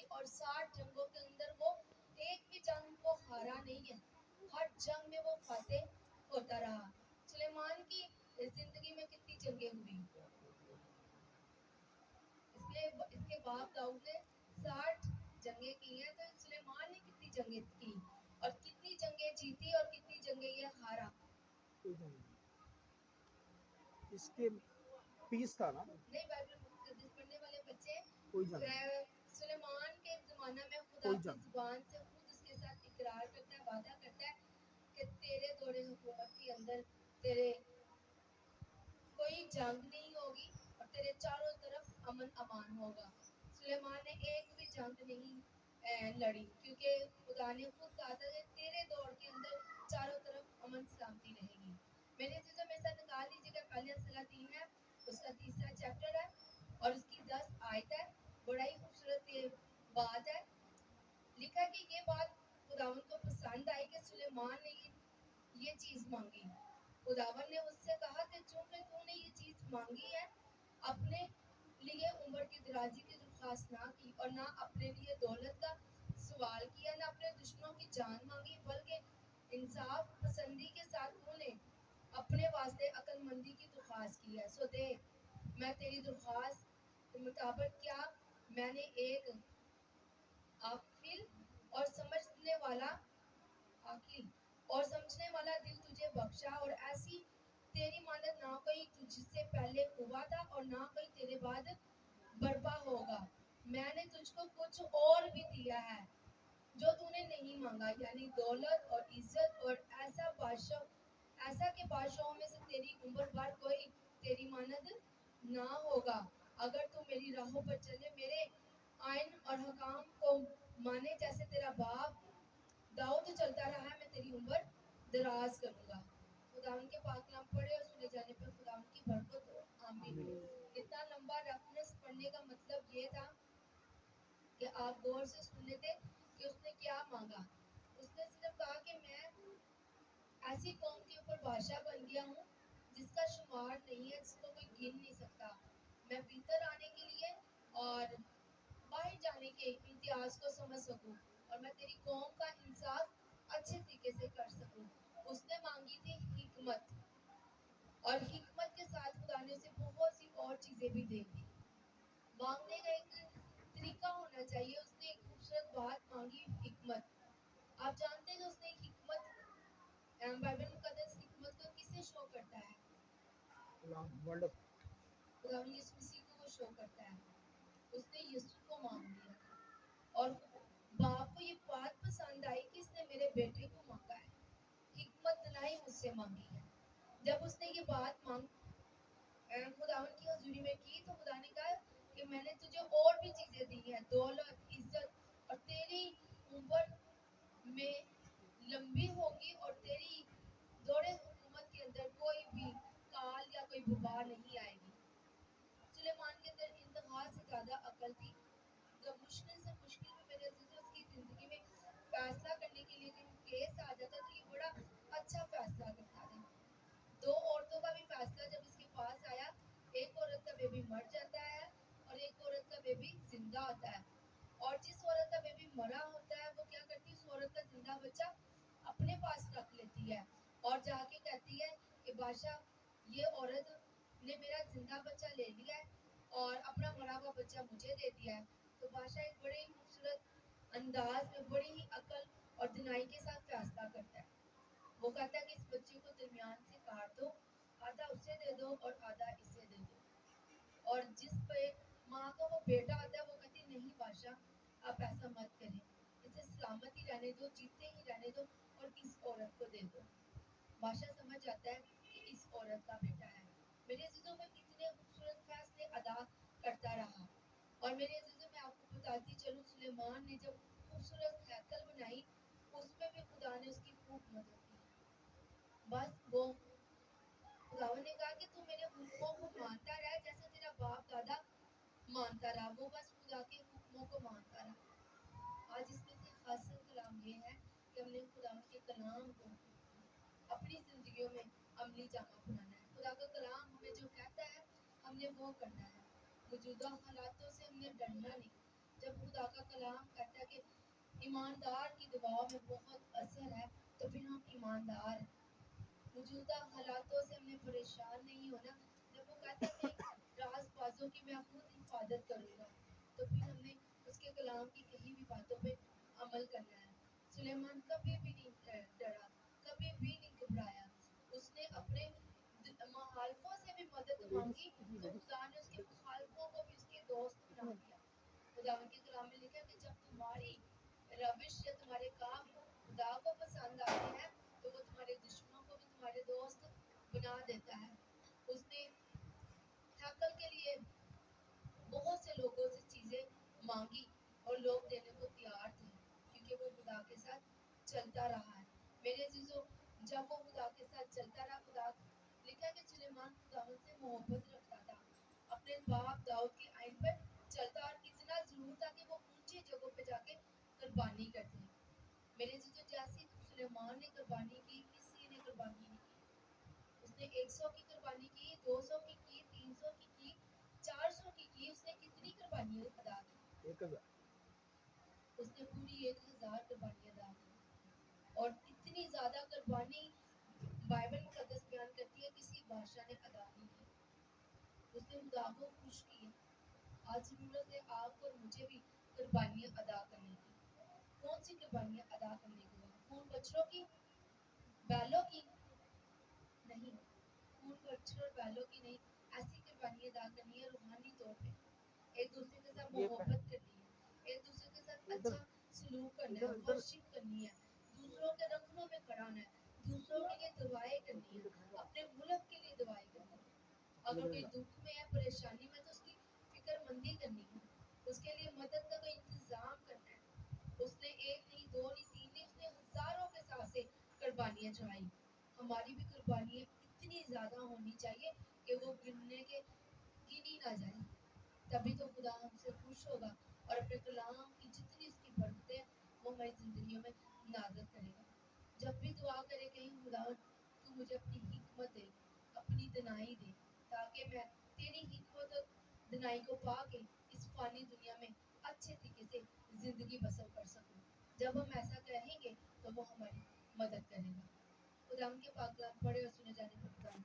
کی اور 60 جنگوں کے اندر وہ ایک بھی جنگ کو ہارا نہیں ہے، ہر جنگ میں وہ فاتح ہوتا رہا۔ سلیمان کی زندگی میں کتنی جنگیں ہوئی، اس کے باپ داؤد نے 60 جنگیں کی ہیں، تو سلیمان نے کتنی جنگیں کی اور کتنی جنگیں جیتی اور کتنی جنگیں یہ ہارا۔ اس کے پیس تھا نا، نہیں بائبل مقدس پڑھنے والے بچے کوئی جنگ سلیمان کے زمانہ میں خدا کی زبان سے خود اس کے ساتھ اقرار کرتا ہے، وعدہ کرتا ہے کہ تیرے دور حکومت کے اندر تیرے کوئی جنگ نہیں ہوگی اور تیرے چاروں طرف امن امان ہوگا۔ سلیمان نے ایک بھی جنگ نہیں لڑی، کیونکہ خدا نے خود کہا تھا کہ تیرے دور کے اندر چاروں طرف امن سلامتی رہے گی۔ میرے عزیزوں میں سے نکال لیجیے گا، پہلے صلاح ہے، اس کا 3 چیپٹر ہے اور اس کی 10 آیت ہے۔ بڑا ہی خوبصورت یہ بات ہے، لکھا کہ یہ بات خداوند کو پسند آئی کہ سلیمان نے یہ چیز مانگی۔ خداوند نے اس سے کہا کہ چونکہ تو نے یہ چیز مانگی ہے، اپنے لیے عمر کی درازی کی درخواست نہ کی اور نہ اپنے لیے دولت کا سوال کیا، نہ اپنے دشمنوں کی جان مانگی، بلکہ انصاف پسندی کے ساتھ تو نے اپنے واسطے عقل مندی کی درخواست کی ہے۔ سو دیکھ، میں تیری درخواست کے مطابق کیا میں نے ایک عاقل اور سمجھنے والا دل تجھے بخشا، اور ایسی تیری مانت نہ کوئی تجھ سے پہلے ہوا تھا اور نہ کوئی تیرے بعد برپا ہوگا۔ میں نے تجھ کو کچھ اور بھی دیا ہے جو تو نے نہیں مانگا، یعنی دولت اور عزت، اور ایسا کہ بادشاہوں میں سے تیری عمر بھر کوئی تیری مانند نہ ہوگا۔ اگر تو میری راہوں پر چلے، میرے آئین اور حکام کو مانے جیسے تیرا باپ داؤد چلتا رہا ہے، میں تیری عمر دراز کروں گا۔ خداوند کے پاک کلام پڑھے اور سنے جانے پر خداوند کی برکت ہو، آمین۔ اتنا لمبا ریفرنس پڑھنے کا مطلب یہ تھا کہ آپ غور سے سن لیتے کہ اس نے کیا مانگا۔ اس نے صرف کہا کہ میں ایسی قوم کے اوپر بادشاہ بن گیا ہوں جس کا شمار نہیں ہے، جس کو کوئی گن نہیں سکتا۔ میں بھیتر آنے کے لیے اور باہر جانے کے امتیاز کو سمجھ سکوں، اور میں تیری قوم کا انصاف اچھے طریقے سے کر سکوں۔ اس نے مانگی تھی حکمت، اور حکمت کے ساتھ خدا نے اسے بہت سی اور چیزیں بھی دے دی۔ مانگنے کا ایک طریقہ ہونا چاہیے۔ اس نے ایک خوبصورت بات مانگی، حکمت۔ آپ جانتے ہیں کہ اس نے حکمت، بائبل مقدس حکمت کو کسے شو کرتا ہے؟ خداوند یسوع مسیح کو وہ شو کرتا ہے۔ اس نے یسوع کو مانگ لیا تھا، اور باپ کو یہ بات پسند آئی کہ اس نے میرے بیٹے کو مانگا ہے، حکمت دلائی مجھ سے مانگی ہے۔ جب اس نے یہ بات خداوند کی حضوری میں کی، تو خدا نے کہا کہ میں نے تجھے اور بھی چیزیں دی ہیں، دولت، عزت، اور تیری عمر میں لمبی ہوگی اور تیری دور حکومت کے اندر کوئی بھی کال یا کوئی وبا نہیں آئے گی۔ سلیمان کے اندر انتہا سے زیادہ عقل تھی۔ جب مشکل سے مشکل میں میرے عزیزوں اس کی زندگی میں فیصلہ کرنے کے لیے کوئی کیس آ جاتا تو یہ بڑا اچھا فیصلہ کرتا تھا۔ 2 عورتوں کا بھی فیصلہ جب اس کے پاس آیا، ایک عورت کا بیبی مر جاتا ہے اور ایک عورت کا بیبی زندہ ہوتا ہے، اور جس عورت کا بیبی مرا ہوتا ہے وہ کیا کرتی ہے، اس عورت کا زندہ بچہ اپنے پاس رکھ لیتی ہے اور جا کے کہتی ہے کہ بادشاہ یہ عورت نے میرا زندہ بچہ لے لیا ہے اور اپنا مرا ہوا بچہ مجھے دے دیا ہے۔ تو بادشاہ ایک بڑے ہی خوبصورت انداز میں بڑی ہی عقل اور دنائی کے ساتھ فیصلہ کرتا ہے۔ وہ کہتا ہے کہ اس بچے کو درمیان سے کاٹ دو، آدھا اسے دے دو اور آدھا اسے دے دو۔ اور جس پہ ماں کا وہ بیٹا آتا ہے وہ کہتی نہیں بادشاہ، آپ ایسا مت کریں، اسے سلامت ہی رہنے دو، جیتے ہی رہنے دو اور اس عورت کو دے دو۔ بادشاہ سمجھ جاتا ہے کہ اس عورت کا بیٹا ہے۔ میرے عزیزوں میں اتنے خوبصورت فیصلے ادا کرتا رہا، اور میرے عزیزوں میں آپ کو بتاتی چلوں، سلیمان نے جب خوبصورت ہیکل بنائی، اس میں بھی خدا نے اس کی خوب مدد کی۔ بس وہ خداوند نے کہا کہ تو میرے حکموں کو مانتا رہ جیسے تیرا باپ دادا مانتا رہا۔ وہ بس خدا کے حکموں کو مانتا رہا۔ آج اس میں سے خاص کلام یہ ہے کہ ہم نے خداوند کے کلام کو اپنی زندگیوں میں عملی جامہ بنانا ہے۔ خدا کا کلام ہمیں جو کہتا ہے ہم نے وہ کرنا ہے۔ موجودہ حالاتوں سے ہم نے ڈرنا نہیں، جب خدا کا کلام کہتا ہے کہ ایماندار کی دعاؤں میں بہت اثر ہے تو پھر ہم ایماندار ہیں. موجودہ حالاتوں سے ہم نے پریشان نہیں ہونا. جب وہ کہتا ہے کہ راز بازوں کی میں خود حفاظت کروں گا تو پھر ہم نے اس کے کلام کی کہی ہوئی باتوں پہ عمل کرنا ہے. سلیمان کبھی بھی نہیں ڈرا, کبھی بھی نہیں گھبرایا. اس نے اپنے مخالفوں سے بھی مدد مانگی تو خدا نے اس کے مخالفوں کو بھی اس کے دوست بنا دیا. خدا کے کلام میں لکھا ہے کہ جب تمہاری روش یا تمہارے کام خدا کو پسند آتے ہیں تو وہ تمہارے دشمنوں کو بھی تمہارے دوست بنا دیتا ہے. اس نے حقل کے لیے بہت سے لوگوں سے چیزیں مانگی اور لوگ دینے کو تیار تھے کیونکہ وہ خدا کے ساتھ چلتا رہا ہے. میرے عزیزو, جب وہ خدا کے ساتھ چلتا رہا, خدا لکھا ہے کہ سلیمان خدا سے محبت رکھتا تھا, اپنے باپ داؤد کے آئین پر چلتا, اور اتنا ضرور تھا کہ وہ اونچی جگہوں پہ جا کے قربانی کرتے. میرے عزیزو, جیسی سلیمان نے قربانی کی, کسی نے قربانی نہیں کی. اس نے 100 کی قربانی کی, 200 کی کی, 300 کی کی, 400 کی کی. اس نے کتنی قربانیاں ادا کی؟ 1000. اس نے پوری 1000 قربانیاں ادا کی. اور اتنی زیادہ قربانی بائبل مقدس بیان کرتی ہے کسی بادشاہ نے ادا نہیں کی. اس نے خدا کو خوش کیا. آج ضرورت ہے آپ اور مجھے بھی قربانیاں ادا کرنے کی. کون سی قربانیاں ادا کرنے کی؟ خون بچڑوں کی, بیلوں کی نہیں, خون بچڑ اور بیلوں کی نہیں. ایسی قربانیاں ادا کرنی ہے روحانی طور پہ, ایک دوسرے کے ساتھ محبت کرنی ہے, ایک دوسرے کے ساتھ اچھا سلوک کرنا ہے, ورشپ کرنی ہے, دوسروں کے رکھنوں میں کھڑا ہونا ہے, دوسروں کے لیے دعائیں کرنی ہے, اپنے ملک کے لیے دعائیں کرنی ہے. اگر کوئی دکھ میں ہے, پریشانی میں, تو اس کی فکر مندی کرنی ہے, اس کے لیے مدد کا کوئی انتظام کرنا ہے. اس نے ایک نہیں, دو نہیں, تین نہیں, اس نے ہزاروں کے ساتھ سے قربانیاں چڑھائی. ہماری بھی قربانیاں اتنی زیادہ ہونی چاہیے کہ وہ گننے کے گنی نہ جائے. تبھی تو خدا ہم سے خوش ہوگا اور اپنے کلام کی جتنی اس کی برکتیں ہیں وہ ہماری زندگیوں میں نازل کرے گا. جب بھی دعا کرے کہیں خدا تو مجھے اپنی حکمت دے, اپنی دنائی دے, تاکہ میں تیری حکمت اور دنائی کو پا کے اس فانی دنیا میں اچھے طریقے سے زندگی بسر کر سکوں. جب ہم ایسا کہیں گے تو وہ ہماری مدد کرے گا. خدا کے پاک کلام پڑھے اور سنے جانے پر خدا